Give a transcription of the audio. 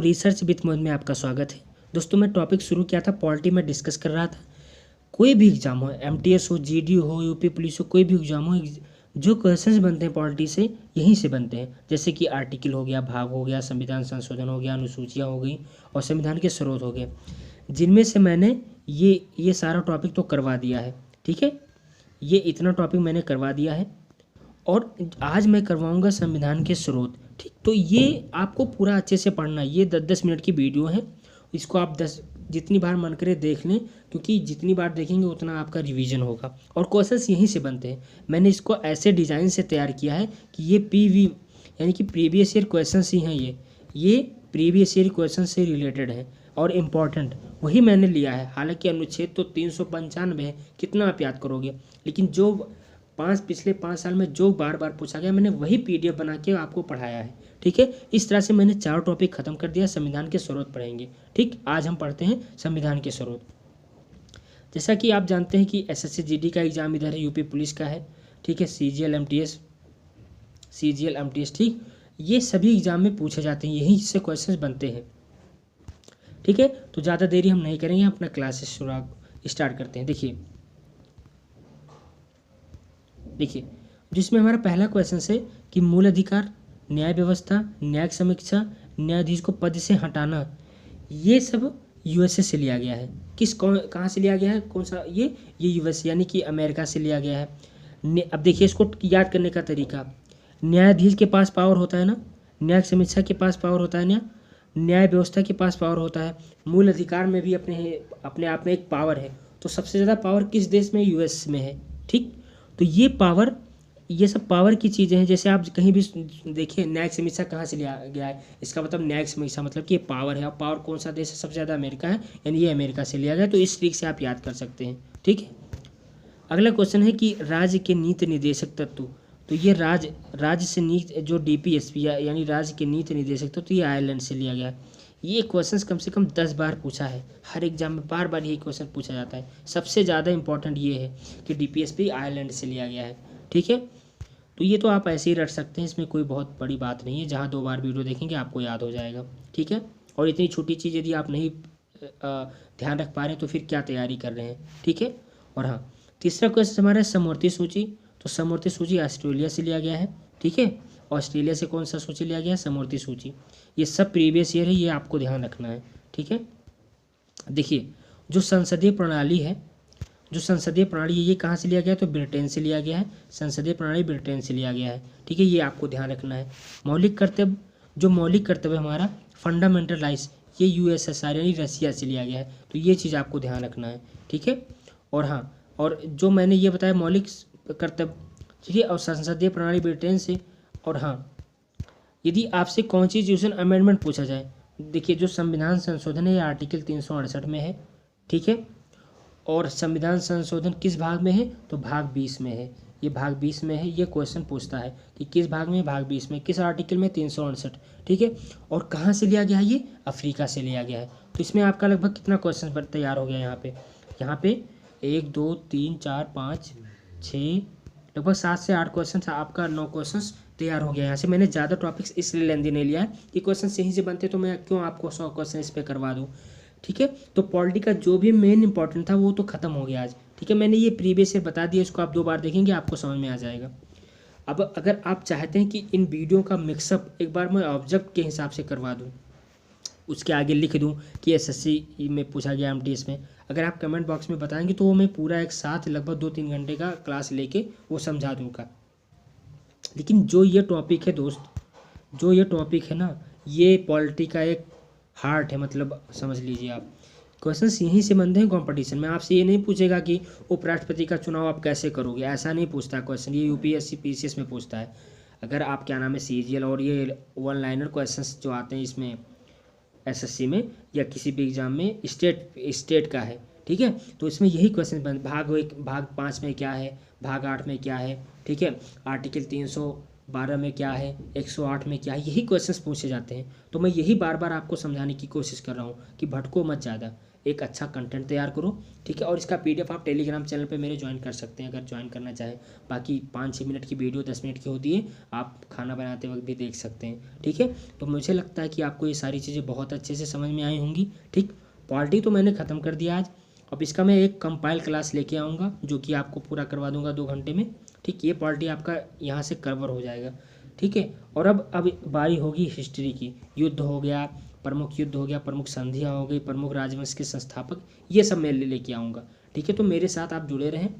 दोस्तों research with मोहित में आपका स्वागत है। दोस्तों मैं टॉपिक शुरू किया था पॉलिटी में डिस्कस कर रहा था। कोई भी एग्जाम हो, एमटीएस हो, जीडी हो, यूपी पुलिस हो, कोई भी एग्जाम हो, जो क्वेश्चंस बनते हैं पॉलिटी से यहीं से बनते हैं। जैसे कि आर्टिकल हो गया, भाग हो गया, संविधान संशोधन हो गया, अनुसूचियाँ हो गई और संविधान के स्रोत हो गए, जिनमें से मैंने ये सारा टॉपिक तो करवा दिया है। ठीक है, ये इतना टॉपिक मैंने करवा दिया है और आज मैं करवाऊंगा संविधान के स्रोत। ठीक, तो ये आपको पूरा अच्छे से पढ़ना है। ये 10-10 मिनट की वीडियो है, इसको आप जितनी बार मन करे देख लें, क्योंकि जितनी बार देखेंगे उतना आपका रिवीजन होगा और क्वेश्चंस यहीं से बनते हैं। मैंने इसको ऐसे डिज़ाइन से तैयार किया है कि ये पीवी यानी कि प्रीवियस ईयर क्वेश्चंस ही हैं। ये प्रीवियस ईयर क्वेश्चन से रिलेटेड है और इम्पॉर्टेंट वही मैंने लिया है। हालांकि अनुच्छेद तो 395 है, कितना आप याद करोगे, लेकिन जो पिछले 5 साल में जो बार बार पूछा गया मैंने वही पीडीएफ बना के आपको पढ़ाया है। ठीक है, इस तरह से मैंने 4 टॉपिक खत्म कर दिया। संविधान के स्रोत पढ़ेंगे। ठीक, आज हम पढ़ते हैं संविधान के स्रोत। जैसा कि आप जानते हैं कि एसएससी जीडी का एग्जाम इधर है, यूपी पुलिस का है। ठीक है, सीजीएल एमटीएस, ठीक, ये सभी एग्जाम में पूछे जाते हैं, यहीं से क्वेश्चन बनते हैं। ठीक है, तो ज़्यादा देरी हम नहीं करेंगे, अपना क्लासेस स्टार्ट करते हैं। देखिए जिसमें हमारा पहला क्वेश्चन है कि मूल अधिकार, न्याय व्यवस्था, न्यायिक समीक्षा, न्यायाधीश को पद से हटाना, ये सब यूएसए से लिया गया है। कहाँ से लिया गया है, कौन सा, ये यूएसए यानी कि अमेरिका से लिया गया है। अब देखिए इसको याद करने का तरीका, न्यायाधीश के पास पावर होता है ना, न्यायिक समीक्षा के पास पावर होता है ना, न्याय व्यवस्था के पास पावर होता है, मूल अधिकार में भी अपने आप में एक पावर है। तो सबसे ज़्यादा पावर किस देश में, यूएस में है। ठीक, तो ये सब पावर की चीज़ें हैं। जैसे आप कहीं भी देखिए न्यायिक समीक्षा कहाँ से लिया गया है, इसका मतलब न्यायिक समीक्षा मतलब कि ये पावर है। और पावर कौन सा देश है, सबसे ज़्यादा अमेरिका है, यानी ये अमेरिका से लिया गया। तो इस ट्रिक से आप याद कर सकते हैं। ठीक है, अगला क्वेश्चन है कि राज्य के नीति निर्देशक तत्व। तो ये राज्य से नीति जो डीपीएसपी यानी राज्य के नीति निर्देशक तत्व, ये आयरलैंड से लिया गया है। ये क्वेश्चन कम से कम 10 बार पूछा है, हर एग्जाम में बार बार यही क्वेश्चन पूछा जाता है। सबसे ज़्यादा इंपॉर्टेंट ये है कि डीपीएसपी आयरलैंड से लिया गया है। ठीक है, तो ये तो आप ऐसे ही रट सकते हैं, इसमें कोई बहुत बड़ी बात नहीं है। जहाँ 2 बार वीडियो देखेंगे आपको याद हो जाएगा। ठीक है, और इतनी छोटी चीज़ यदि आप नहीं ध्यान रख पा रहे हैं तो फिर क्या तैयारी कर रहे हैं। ठीक है, और हाँ, तीसरा क्वेश्चन हमारा समवर्ती सूची। तो समवर्ती सूची ऑस्ट्रेलिया से लिया गया है। ठीक है, ऑस्ट्रेलिया से कौन सा सूची लिया गया है, समवर्ती सूची। ये सब प्रीवियस ईयर है, ये आपको ध्यान रखना है। ठीक है, देखिए जो संसदीय प्रणाली है, ये कहाँ से लिया गया है, तो ब्रिटेन से लिया गया है। संसदीय प्रणाली ब्रिटेन से लिया गया है। ठीक है, ये आपको ध्यान रखना है। मौलिक कर्तव्य हमारा फंडामेंटल राइट्स, ये यूएसएसआर यानी रसिया से लिया गया है। तो ये चीज़ आपको ध्यान रखना है। ठीक है, और हाँ, और जो मैंने ये बताया मौलिक कर्तव्य, ठीक है, और संसदीय प्रणाली ब्रिटेन से। और हाँ, यदि आपसे कॉन्स्टिट्यूशन अमेंडमेंट पूछा जाए, देखिए जो संविधान संशोधन है ये आर्टिकल 368 में है। ठीक है, और संविधान संशोधन किस भाग में है, तो भाग 20 में है। ये भाग 20 में है। ये क्वेश्चन पूछता है कि किस भाग में, भाग 20 में, किस आर्टिकल में, 368। ठीक है, और कहाँ से लिया गया है, ये अफ्रीका से लिया गया है। तो इसमें आपका लगभग कितना क्वेश्चन तैयार हो गया यहाँ पे 1 2 3 4 5 6 लगभग 7 से 8 क्वेश्चन, आपका 9 क्वेश्चन तैयार हो गया। यहाँ से मैंने ज़्यादा टॉपिक्स इसलिए लेंदी नहीं लिया है कि क्वेश्चन यहीं से बनते, तो मैं क्यों आपको 100 क्वेश्चन इस पर करवा दूँ। ठीक है, तो पॉलिटी का जो भी मेन इंपॉर्टेंट था वो तो खत्म हो गया आज। ठीक है, मैंने ये प्रीवियस ईयर बता दिया, इसको आप 2 बार देखेंगे आपको समझ में आ जाएगा। अब अगर आप चाहते हैं कि इन वीडियो का मिक्सअप एक बार मैं ऑब्जेक्ट के हिसाब से करवा दूँ, उसके आगे लिख दूँ कि एसएससी में पूछा गया, एमटीएस में, अगर आप कमेंट बॉक्स में बताएंगे तो वो मैं पूरा एक साथ लगभग 2-3 घंटे का क्लास लेके वो समझा दूँगा। लेकिन जो ये टॉपिक है दोस्त, जो ये टॉपिक है ना, ये पॉलिटी का एक हार्ट है, मतलब समझ लीजिए आप। क्वेश्चंस यहीं से बनते हैं कंपटीशन में। आपसे ये नहीं पूछेगा कि उपराष्ट्रपति का चुनाव आप कैसे करोगे, ऐसा नहीं पूछता क्वेश्चन। ये यूपीएससी पीसीएस में पूछता है। अगर आप क्या नाम है सीजीएल और ये 1 लाइनर क्वेश्चंस जो आते हैं इसमें एसएससी में या किसी भी एग्जाम में स्टेट का है, ठीक है, तो इसमें यही क्वेश्चन भाग 5 में क्या है, भाग 8 में क्या है, ठीक है, आर्टिकल 312 में क्या है, 108 में क्या है, यही क्वेश्चंस पूछे जाते हैं। तो मैं यही बार बार आपको समझाने की कोशिश कर रहा हूँ कि भटको मत ज़्यादा। एक अच्छा कंटेंट तैयार करो, ठीक है। और इसका PDF आप टेलीग्राम चैनल पे मेरे ज्वाइन कर सकते हैं अगर ज्वाइन करना चाहें। बाकी 5-6 मिनट की वीडियो 10 मिनट की होती है, आप खाना बनाते वक्त भी देख सकते हैं, ठीक है। तो मुझे लगता है कि आपको ये सारी चीज़ें बहुत अच्छे से समझ में आई होंगी, ठीक। पॉलिटी तो मैंने ख़त्म कर दिया आज। अब इसका मैं एक कंपाइल क्लास लेके आऊँगा जो कि आपको पूरा करवा दूंगा 2 घंटे में, ठीक। ये पॉलिटी आपका यहाँ से कवर हो जाएगा, ठीक है। और अब बारी होगी हिस्ट्री की। युद्ध हो गया, प्रमुख युद्ध हो गया, प्रमुख संधियाँ हो गई, प्रमुख राजवंश के संस्थापक, ये सब मैं लेके आऊँगा, ठीक है। तो मेरे साथ आप जुड़े रहें।